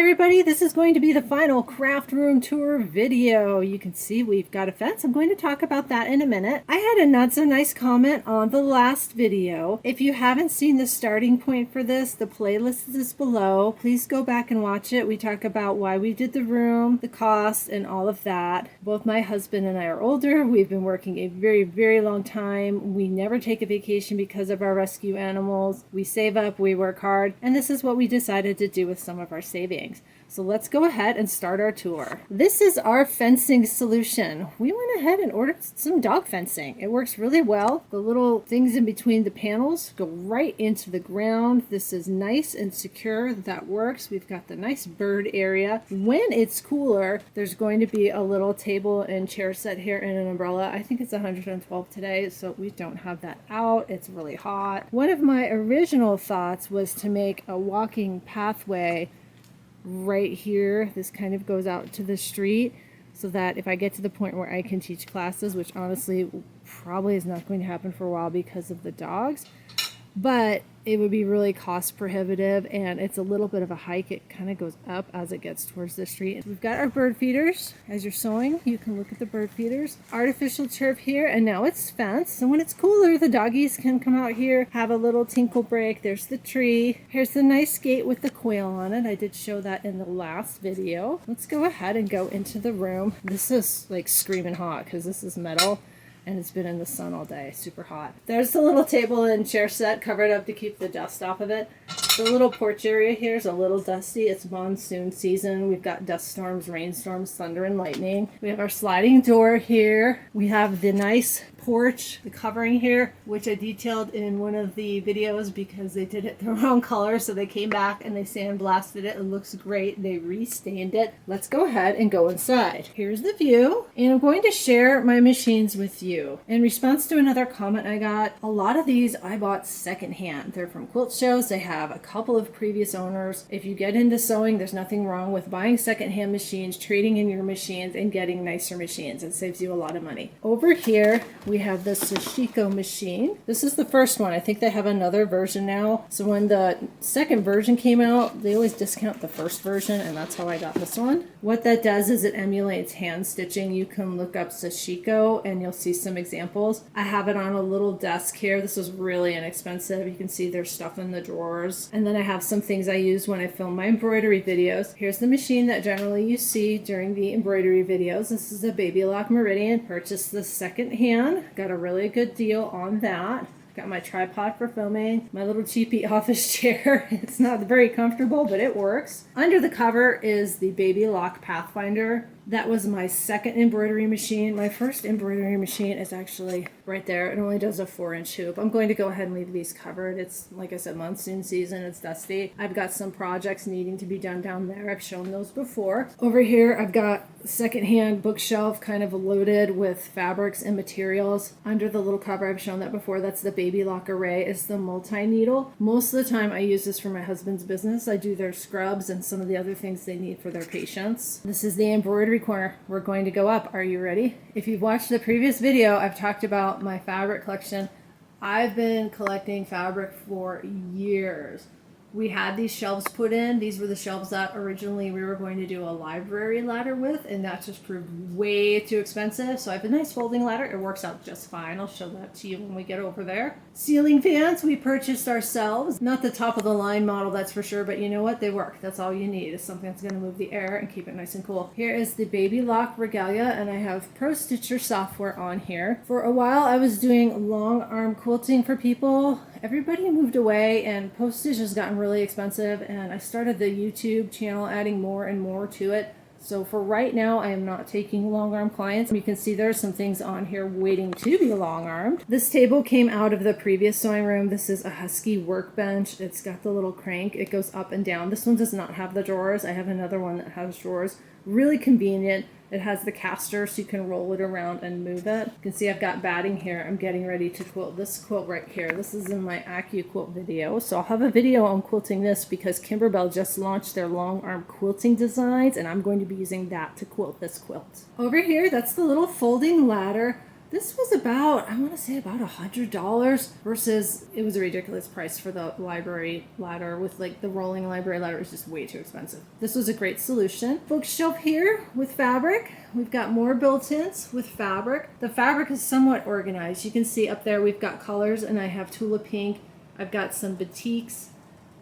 everybody, this is going to be the final craft room tour video. You can see we've got a fence. I'm going to talk about that in a minute. I had a not so nice comment on the last video. If you haven't seen the starting point for this, the playlist is below. Please go back and watch it. We talk about why we did the room, the cost, and all of that. Both my husband and I are older. We've been working a very, very long time. We never take a vacation because of our rescue animals. We save up, we work hard, and this is what we decided to do with some of our savings. So let's go ahead and start our tour. This is our fencing solution. We went ahead and ordered some dog fencing. It works really well. The little things in between the panels go right into the ground. This is nice and secure. That works. We've got the nice bird area. When it's cooler, there's going to be a little table and chair set here and an umbrella. I think it's 112 today, so we don't have that out. It's really hot. One of my original thoughts was to make a walking pathway right here. This kind of goes out to the street so that if I get to the point where I can teach classes, which honestly probably is not going to happen for a while because of the dogs, but it would be really cost prohibitive, and it's a little bit of a hike. It kind of goes up as it gets towards the street. We've got our bird feeders. As you're sewing, you can look at the bird feeders. Artificial turf here, and now it's fenced. So when it's cooler, the doggies can come out here, have a little tinkle break. There's the tree. Here's the nice gate with the quail on it. I did show that in the last video. Let's go ahead and go into the room. This is like screaming hot because this is metal. And it's been in the sun all day, super hot. There's the little table and chair set covered up to keep the dust off of it. The little porch area here is a little dusty. It's monsoon season. We've got dust storms, rainstorms, thunder and lightning. We have our sliding door here. We have the nice porch, the covering here, which I detailed in one of the videos because they did it the wrong color, so they came back and they sandblasted it. It looks great. They restained it. Let's go ahead and go inside. Here's the view, and I'm going to share my machines with you. In response to another comment I got, a lot of these I bought secondhand. They're from quilt shows. They have a couple of previous owners. If you get into sewing, there's nothing wrong with buying secondhand machines, trading in your machines, and getting nicer machines. It saves you a lot of money. Over here, we have the Sashiko machine. This is the first one. I think they have another version now. So when the second version came out, they always discount the first version, and that's how I got this one. What that does is it emulates hand stitching. You can look up Sashiko and you'll see some examples. I have it on a little desk here. This was really inexpensive. You can see there's stuff in the drawers. And then I have some things I use when I film my embroidery videos. Here's the machine that generally you see during the embroidery videos. This is a Baby Lock Meridian. Purchased this second hand. Got a really good deal on that. Got my tripod for filming, my little cheapy office chair. It's not very comfortable, but it works. Under the cover is the Baby Lock Pathfinder. That was my second embroidery machine. My first embroidery machine is actually right there. It only does a 4-inch hoop. I'm going to go ahead and leave these covered. It's, like I said, monsoon season. It's dusty. I've got some projects needing to be done down there. I've shown those before. Over here, I've got a secondhand bookshelf kind of loaded with fabrics and materials. Under the little cover, I've shown that before. That's the Baby Lock Array. It's the multi-needle. Most of the time, I use this for my husband's business. I do their scrubs and some of the other things they need for their patients. This is the embroidery corner. We're going to go up. Are you ready? If you've watched the previous video, I've talked about my fabric collection. I've been collecting fabric for years. We had these shelves put in. These were the shelves that originally we were going to do a library ladder with, and that just proved way too expensive. So I have a nice folding ladder. It works out just fine. I'll show that to you when we get over there. Ceiling fans we purchased ourselves. Not the top of the line model, that's for sure, but you know what? They work. That's all you need is something that's going to move the air and keep it nice and cool. Here is the Baby Lock Regalia, and I have Pro Stitcher software on here. For a while, I was doing long arm quilting for people. Everybody moved away and postage has gotten really expensive, and I started the YouTube channel adding more and more to it. So for right now, I am not taking long arm clients. You can see there are some things on here waiting to be long armed. This table came out of the previous sewing room. This is a Husky workbench. It's got the little crank. It goes up and down. This one does not have the drawers. I have another one that has drawers. Really convenient. It has the caster so you can roll it around and move it. You can see I've got batting here. I'm getting ready to quilt this quilt right here. This is in my AccuQuilt video. So I'll have a video on quilting this because Kimberbell just launched their long arm quilting designs, and I'm going to be using that to quilt this quilt. Over here, that's the little folding ladder. This was about, I want to say about $100 versus it was a ridiculous price for the library ladder with like the rolling library ladder. It was just way too expensive. This was a great solution. Bookshelf here with fabric. We've got more built-ins with fabric. The fabric is somewhat organized. You can see up there we've got colors, and I have Tula Pink. I've got some batiks,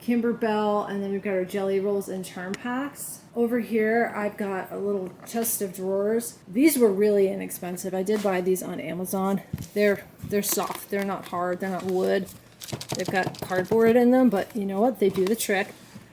Kimberbell, and then we've got our jelly rolls and charm packs. Over here, I've got a little chest of drawers. These were really inexpensive. I did buy these on Amazon. They're soft. They're not hard. They're not wood. They've got cardboard in them, but you know what? They do the trick.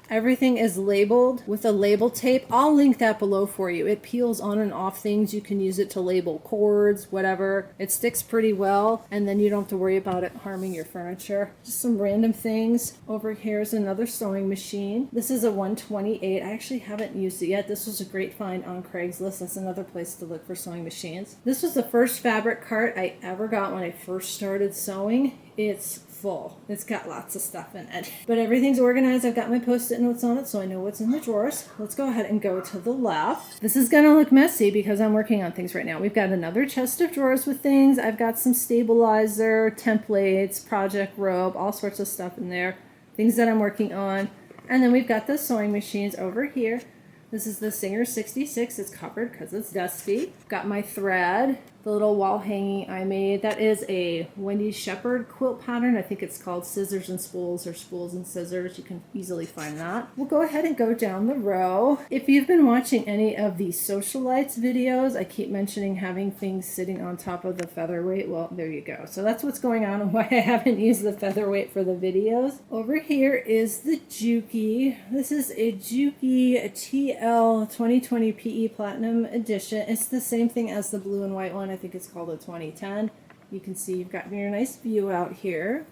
Everything is labeled with a label tape. I'll link that below for you. It peels on and off things. You can use it to label cords, whatever. It sticks pretty well, and then you don't have to worry about it harming your furniture. Just some random things. Over here is another sewing machine. This is a 128. I actually haven't used it yet. This was a great find on Craigslist. That's another place to look for sewing machines. This was the first fabric cart I ever got when I first started sewing. It's full. It's got lots of stuff in it. But everything's organized. I've got my post-it notes on it, so I know what's in the drawers. Let's go ahead and go to the left. This is going to look messy because I'm working on things right now. We've got another chest of drawers with things. I've got some stabilizer, templates, project robe, all sorts of stuff in there. Things that I'm working on. And then we've got the sewing machines over here. This is the Singer 66. It's covered because it's dusty. Got my thread, the little wall hanging I made. That is a Wendy Shepherd quilt pattern. I think it's called Scissors and Spools or Spools and Scissors. You can easily find that. We'll go ahead and go down the row. If you've been watching any of the Socialites videos, I keep mentioning having things sitting on top of the featherweight. Well, there you go. So that's what's going on and why I haven't used the featherweight for the videos. Over here is the Juki. This is a Juki TL 2020 PE Platinum Edition. It's the same thing as the blue and white one. I think it's called a 2010. You can see you've got your nice view out here.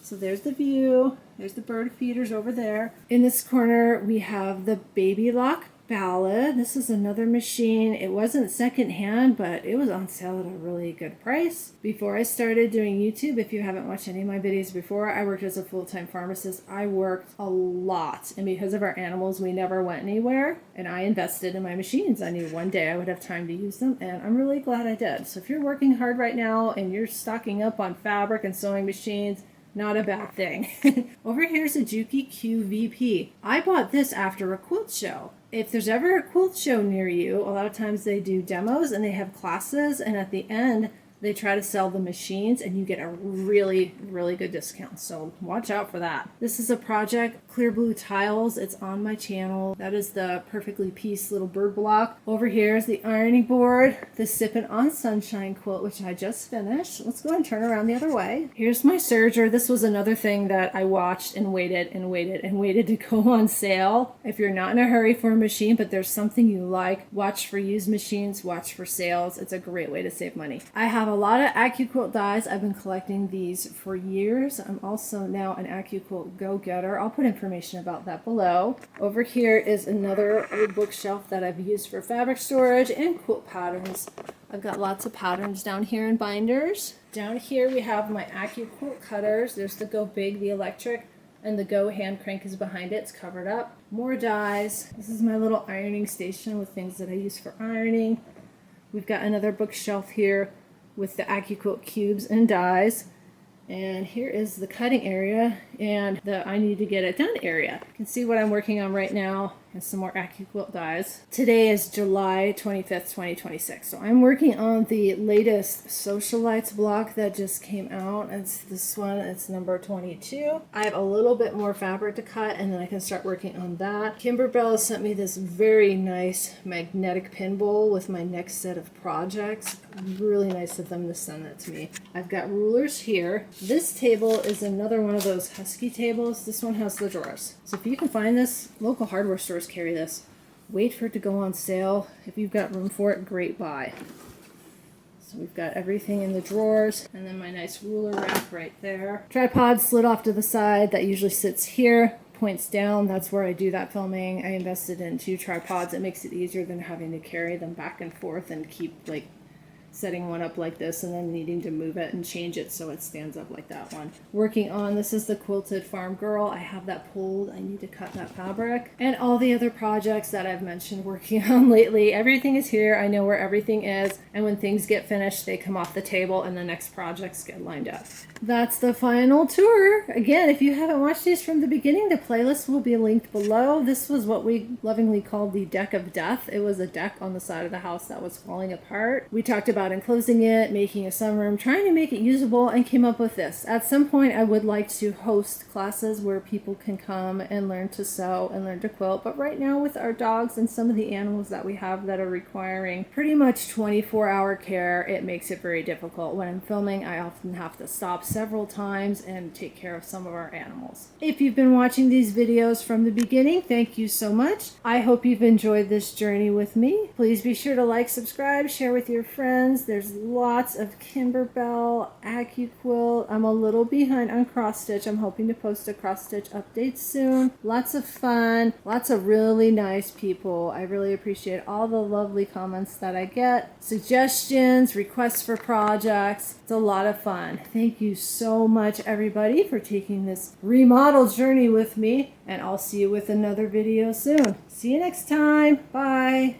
So there's the view. There's the bird feeders over there. In this corner, we have the Baby Lock Ballad. This is another machine. It wasn't secondhand, but it was on sale at a really good price. Before I started doing YouTube, if you haven't watched any of my videos before, I worked as a full-time pharmacist. I worked a lot, and because of our animals, we never went anywhere, and I invested in my machines. I knew one day I would have time to use them, and I'm really glad I did. So if you're working hard right now and you're stocking up on fabric and sewing machines, not a bad thing. Over here's a Juki QVP. I bought this after a quilt show. If there's ever a quilt show near you, a lot of times they do demos and they have classes, and at the end they try to sell the machines and you get a really, really good discount. So watch out for that. This is a project, Clear Blue Tiles. It's on my channel. That is the perfectly pieced little bird block. Over here is the ironing board, the Sippin' on Sunshine quilt, which I just finished. Let's go and turn around the other way. Here's my serger. This was another thing that I watched and waited and waited and waited to go on sale. If you're not in a hurry for a machine, but there's something you like, watch for used machines, watch for sales. It's a great way to save money. I have a lot of AccuQuilt dies. I've been collecting these for years. I'm also now an AccuQuilt go-getter. I'll put information about that below. Over here is another old bookshelf that I've used for fabric storage and quilt patterns. I've got lots of patterns down here in binders. Down here we have my AccuQuilt cutters. There's the Go Big, the electric, and the Go hand crank is behind it. It's covered up. More dies. This is my little ironing station with things that I use for ironing. We've got another bookshelf here with the AccuQuilt cubes and dies. And here is the cutting area and the I need to get it done area. You can see what I'm working on right now and some more AccuQuilt dies. Today is July 25th, 2026. So I'm working on the latest Socialites block that just came out. It's this one, it's number 22. I have a little bit more fabric to cut and then I can start working on that. Kimberbell sent me this very nice magnetic pin bowl with my next set of projects. Really nice of them to send that to me. I've got rulers here. This table is another one of those Husky tables. This one has the drawers. So if you can find this, local hardware stores carry this. Wait for it to go on sale. If you've got room for it, great buy. So we've got everything in the drawers and then my nice ruler rack right there. Tripod slid off to the side. That usually sits here, points down. That's where I do that filming. I invested in 2 tripods. It makes it easier than having to carry them back and forth and keep like setting one up like this and then needing to move it and change it so it stands up like that one. Working on, this is the Quilted Farm Girl. I have that pulled. I need to cut that fabric. And all the other projects that I've mentioned working on lately. Everything is here. I know where everything is. And when things get finished, they come off the table and the next projects get lined up. That's the final tour. Again, if you haven't watched these from the beginning, the playlist will be linked below. This was what we lovingly called the deck of death. It was a deck on the side of the house that was falling apart. We talked about enclosing it, making a sunroom, trying to make it usable, and came up with this. At some point, I would like to host classes where people can come and learn to sew and learn to quilt. But right now, with our dogs and some of the animals that we have that are requiring pretty much 24-hour care, it makes it very difficult. When I'm filming, I often have to stop several times and take care of some of our animals. If you've been watching these videos from the beginning, thank you so much. I hope you've enjoyed this journey with me. Please be sure to like, subscribe, share with your friends. There's lots of Kimberbell, AccuQuilt. I'm a little behind on cross stitch. I'm hoping to post a cross stitch update soon. Lots of fun, lots of really nice people. I really appreciate all the lovely comments that I get, suggestions, requests for projects. It's a lot of fun. Thank you so much, everybody, for taking this remodel journey with me, and I'll see you with another video soon. See you next time. Bye.